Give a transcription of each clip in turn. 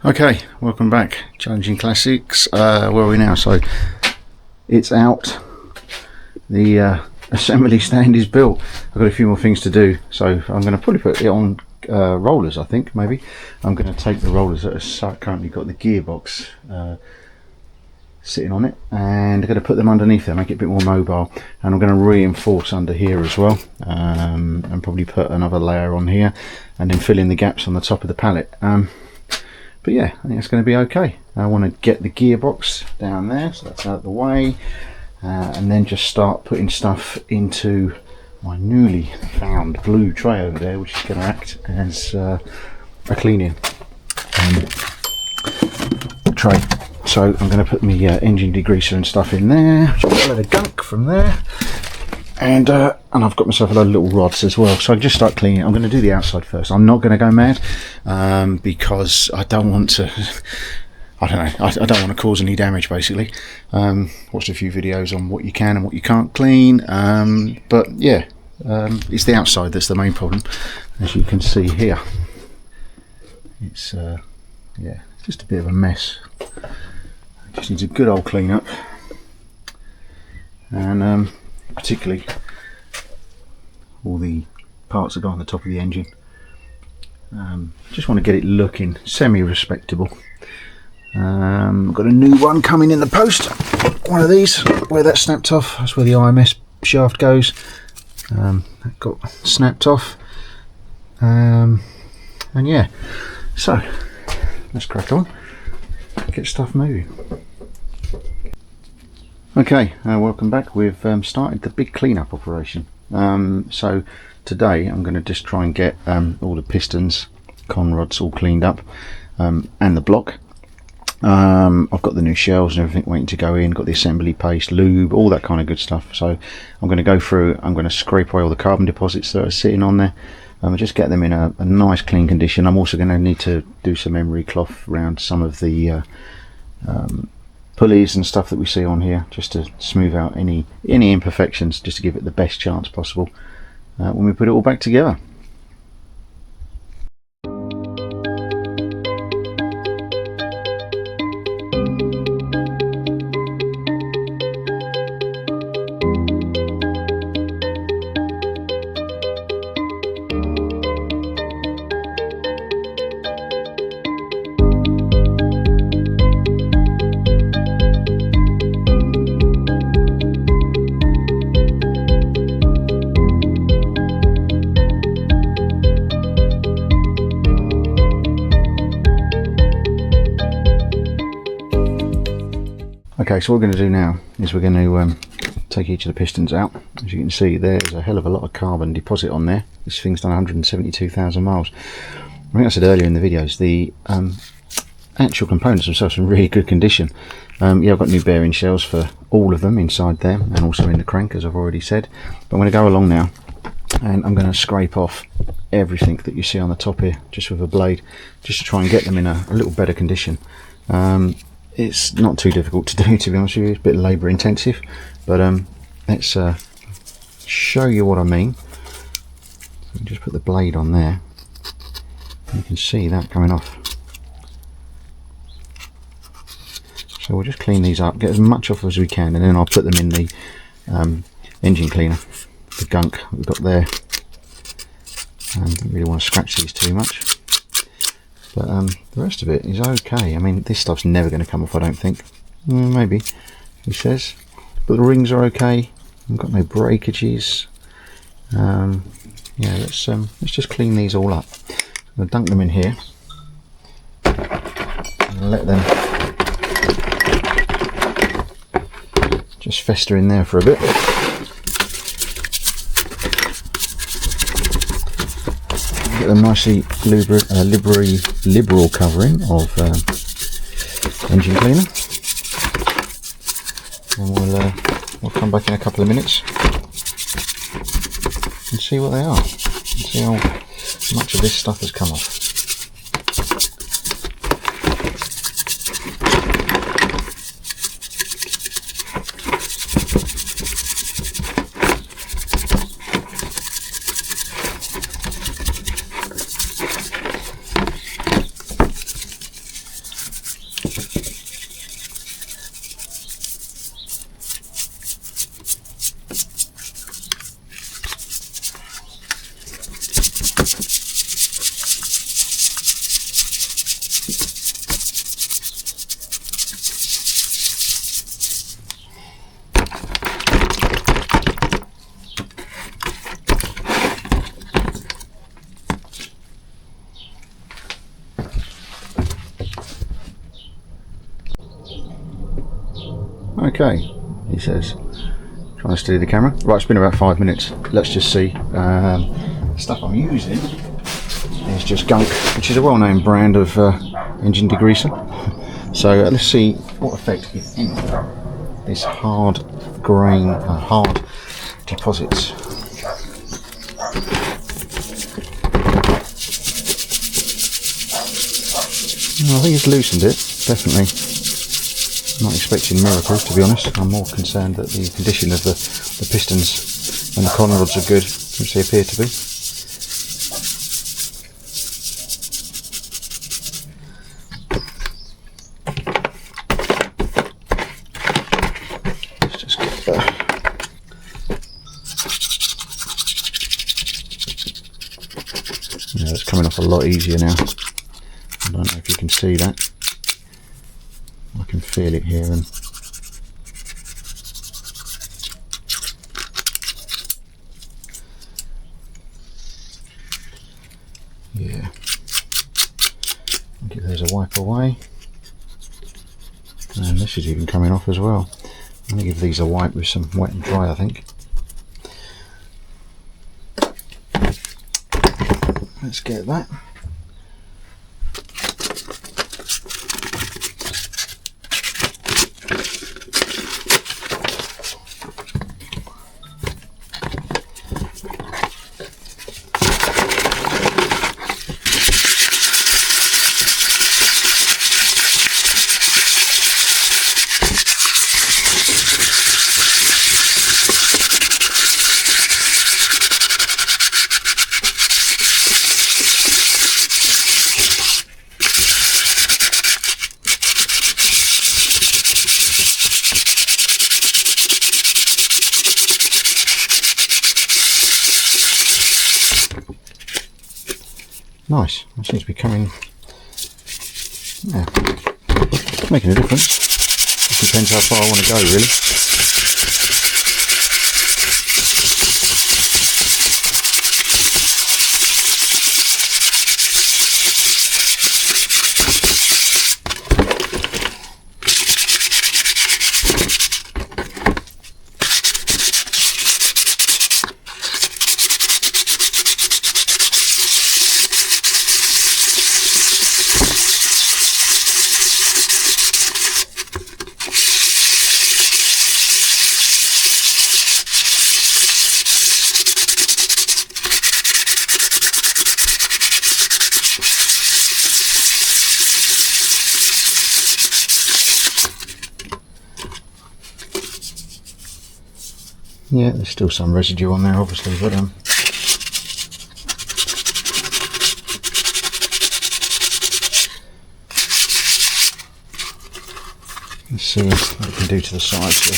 Okay, welcome back. Challenging Classics. Where are we now? So it's out. The assembly stand is built. I've got a few more things to do, so I'm going to probably put it on rollers. I think maybe I'm going to take the rollers that are currently got the gearbox sitting on it, and I'm going to put them underneath there, make it a bit more mobile. And I'm going to reinforce under here as well, and probably put another layer on here, and then fill in the gaps on the top of the pallet. But yeah, I think it's going to be okay. I want to get the gearbox down there, so that's out of the way, and then just start putting stuff into my newly found blue tray over there, which is going to act as a cleaning tray. So I'm going to put my engine degreaser and stuff in there, a load of gunk from there, and I've got myself a load of little rods as well. So I just start cleaning. I'm going to do the outside first. I'm not going to go mad because I don't want to. I don't know. I don't want to cause any damage. Basically, watched a few videos on what you can and what you can't clean. But yeah, it's the outside that's the main problem, as you can see here. It's yeah, it's just a bit of a mess. It just needs a good old clean up, and particularly all the parts that go on the top of the engine. Just want to get it looking semi-respectable. I've got a new one coming in the post, one of these, where that snapped off. That's where the IMS shaft goes. That got snapped off, and yeah, so let's crack on, get stuff moving. Okay, welcome back. We've started the big cleanup operation. So today I'm going to just try and get all the pistons, con rods all cleaned up, and the block. I've got the new shells and everything waiting to go in, got the assembly paste, lube, all that kind of good stuff. So I'm going to go through, I'm going to scrape away all the carbon deposits that are sitting on there, and just get them in a nice clean condition. I'm also going to need to do some emery cloth around some of the pulleys and stuff that we see on here, just to smooth out any imperfections, just to give it the best chance possible when we put it all back together. Okay, so what we're going to do now is we're going to take each of the pistons out. As you can see, there's a hell of a lot of carbon deposit on there. This thing's done 172,000 miles. I think I said earlier in the videos, the actual components themselves are in really good condition. Yeah, I've got new bearing shells for all of them inside there, and also in the crank, as I've already said. But I'm going to go along now, and I'm going to scrape off everything that you see on the top here, just with a blade, just to try and get them in a little better condition. It's not too difficult to do, to be honest with you. It's a bit labour intensive, but let's show you what I mean. So just put the blade on there. You can see that coming off. So we'll just clean these up, get as much off as we can, and then I'll put them in the engine cleaner, the gunk we've got there. Don't really want to scratch these too much. But the rest of it is okay. I mean, this stuff's never going to come off, I don't think. Maybe, he says. But the rings are okay. I've got no breakages. Yeah, let's just clean these all up. I'm going to dunk them in here and let them just fester in there for a bit. Get them nicely liberal covering of engine cleaner, and we'll come back in a couple of minutes and see what they are, and see how much of this stuff has come off. okay, he says. Trying to steady the camera. Right, it's been about 5 minutes. Let's just see. The stuff I'm using is just Gunk, which is a well-known brand of engine degreaser. So let's see what effect, if any, this hard grain, hard deposits. I think it's loosened it, definitely. Not expecting miracles, to be honest. I'm more concerned that the condition of the pistons and the con rods are good, which they appear to be. Let's just get that. Yeah, it's coming off a lot easier now. I don't know if you can see that. I can feel it here, and yeah, I'll give those a wipe away, and this is even coming off as well. I'm going to give these a wipe with some wet and dry, I think. Let's get that. Nice, that seems to be coming, yeah, making a difference. It depends how far I want to go, really. Yeah, there's still some residue on there, obviously, but let's see what we can do to the sides here.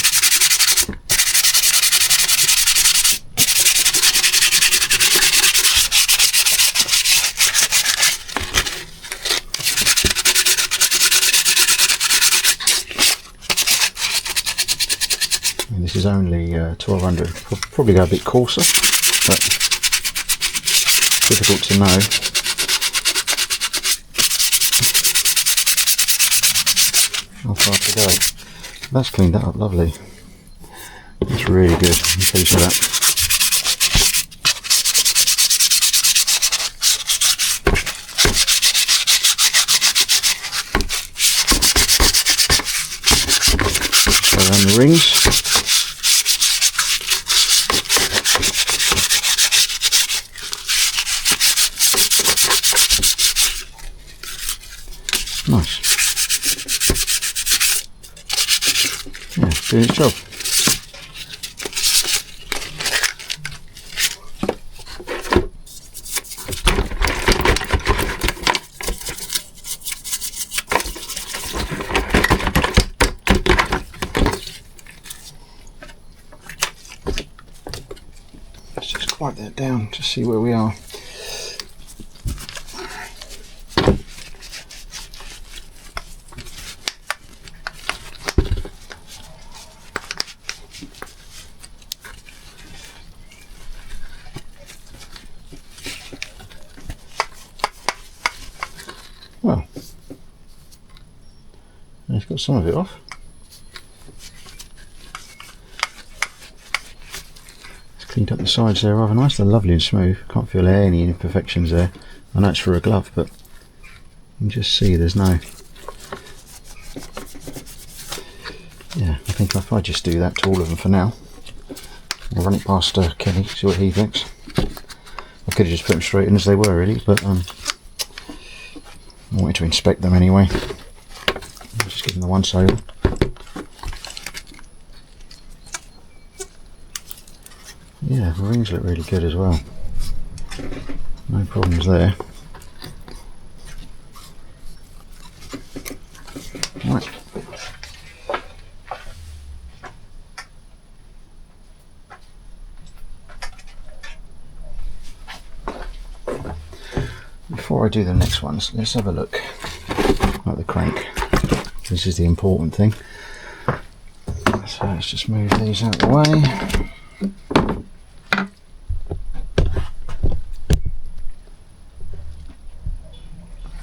This is only 1200. Probably go a bit coarser, but difficult to know. How far to go? That's cleaned that up lovely. That's really good. I'm pleased with that. Go around the rings. Nice. Yeah, doing its job. Let's just wipe that down to see where we are. Well, it's got some of it off. Cleaned up the sides there rather nice. They're lovely and smooth. Can't feel any imperfections there. I know it's for a glove, but you can just see there's no... Yeah, I think if I just do that to all of them for now, I'll run it past Kenny, see what he thinks. I could have just put them straight in as they were really, but I wanted to inspect them anyway. I'll just give them the once over. Yeah, the rings look really good as well. No problems there. Right. Before I do the next ones, let's have a look at the crank. This is the important thing. So let's just move these out of the way.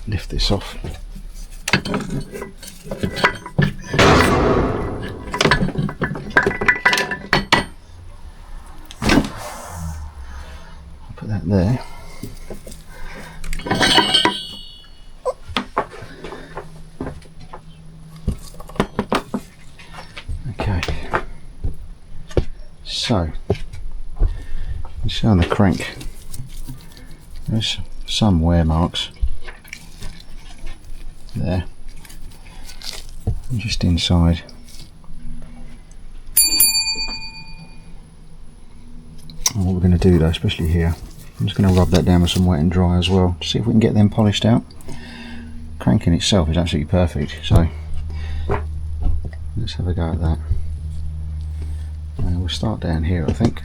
Lift this off. Put that there. Okay. So, you see on the crank, there's some wear marks. There, and just inside. And what we're going to do though, especially here, I'm just going to rub that down with some wet and dry as well, to see if we can get them polished out. Cranking itself is absolutely perfect, so let's have a go at that. And we'll start down here, I think.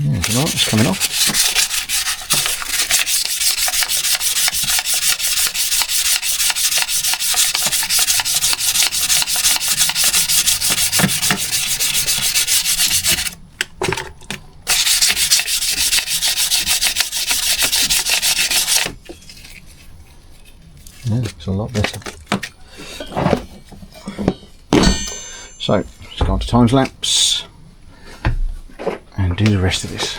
There's a lot that's coming off. Yeah, it's a lot better. So, let's go on to time lapse and do the rest of this.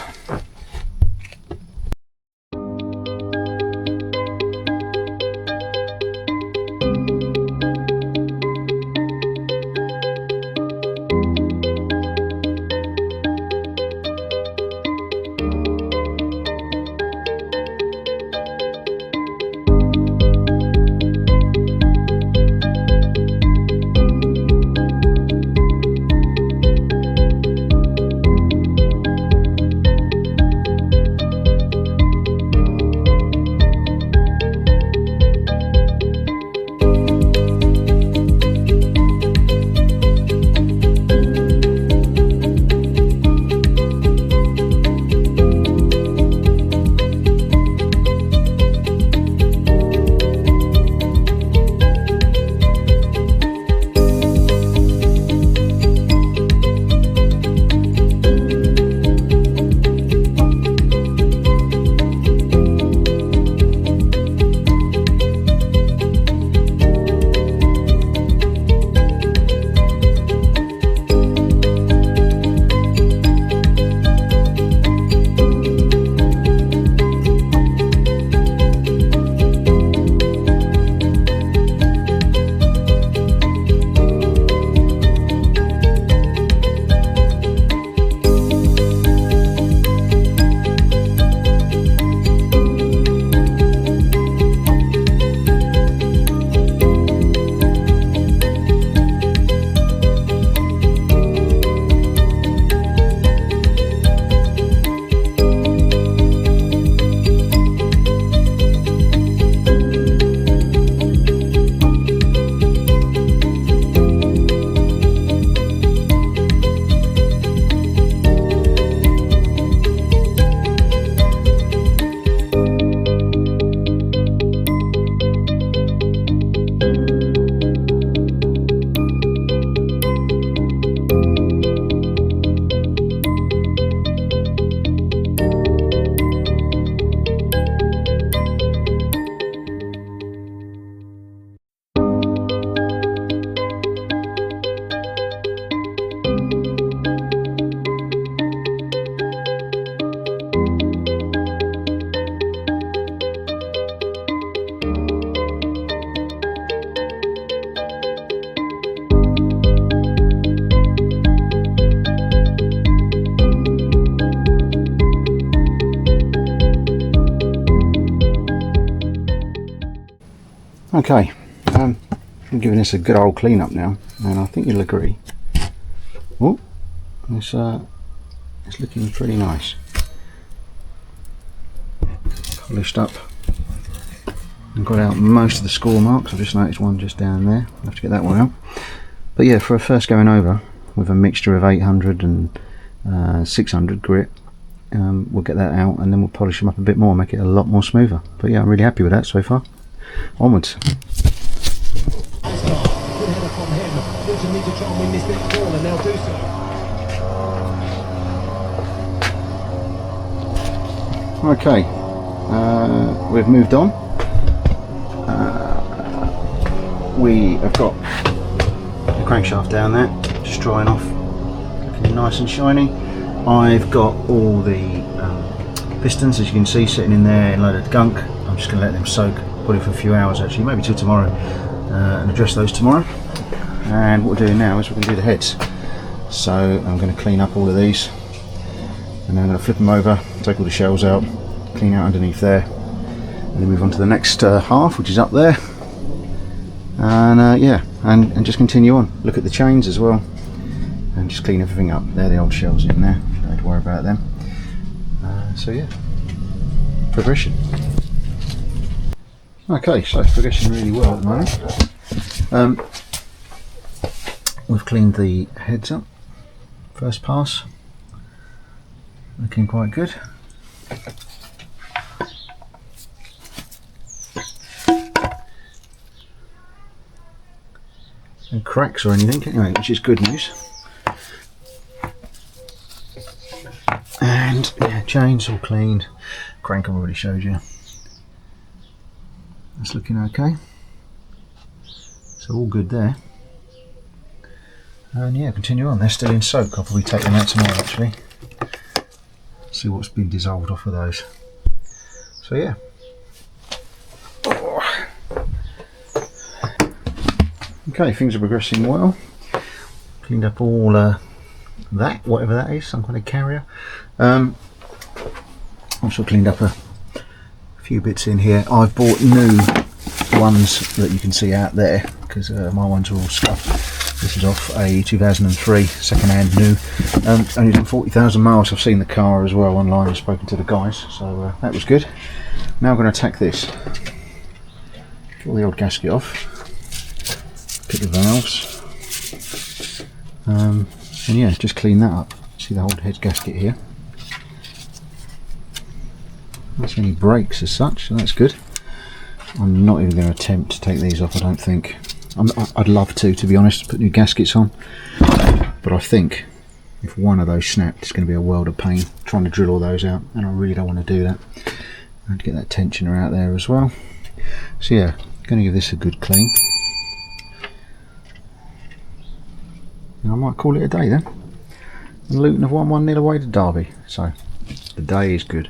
Okay, I'm giving this a good old clean up now, and I think you'll agree. Oh, it's looking pretty nice. Polished up and got out most of the score marks. I've just noticed one just down there. I'll have to get that one out. But yeah, for a first going over with a mixture of 800 and 600 grit, we'll get that out and then we'll polish them up a bit more, make it a lot more smoother. But yeah, I'm really happy with that so far. Onwards. Okay, we've moved on. We have got the crankshaft down there, just drying off, looking nice and shiny. I've got all the pistons, as you can see, sitting in there in a load of gunk. I'm just going to let them soak, probably for a few hours actually, maybe till tomorrow, and address those tomorrow. And what we're doing now is we're going to do the heads. So I'm going to clean up all of these, and then I'm going to flip them over, take all the shells out, clean out underneath there, and then move on to the next half, which is up there. And yeah, and just continue on. Look at the chains as well, and just clean everything up. They're the old shells in there, don't have to worry about them. So yeah, progression. Okay, so it's progressing really well at the moment. We've cleaned the heads up, first pass, looking quite good. No cracks or anything anyway, which is good news. And yeah, chains all cleaned, crank I've already showed you. That's looking okay, so all good there. And yeah, continue on. They're still in soak. I'll probably take them out tomorrow actually, see what's been dissolved off of those. So yeah. Okay, things are progressing well. Cleaned up all that, whatever that is, some kind of carrier. Also cleaned up a few bits in here. I've bought new ones that you can see out there, because my ones are all scuffed. This is off a 2003 second-hand new. Only done 40,000 miles. I've seen the car as well online, I've spoken to the guys, so that was good. Now I'm going to attack this. Get all the old gasket off. Pick the valves, and yeah, just clean that up. See the old head gasket here. Not any breaks as such, so that's good. I'm not even going to attempt to take these off, I don't think. I'd love to be honest, put new gaskets on, but I think if one of those snapped, it's going to be a world of pain trying to drill all those out, and I really don't want to do that. I have to get that tensioner out there as well. So yeah, going to give this a good clean. I might call it a day then. And Luton have won 1-0 away to Derby, so the day is good.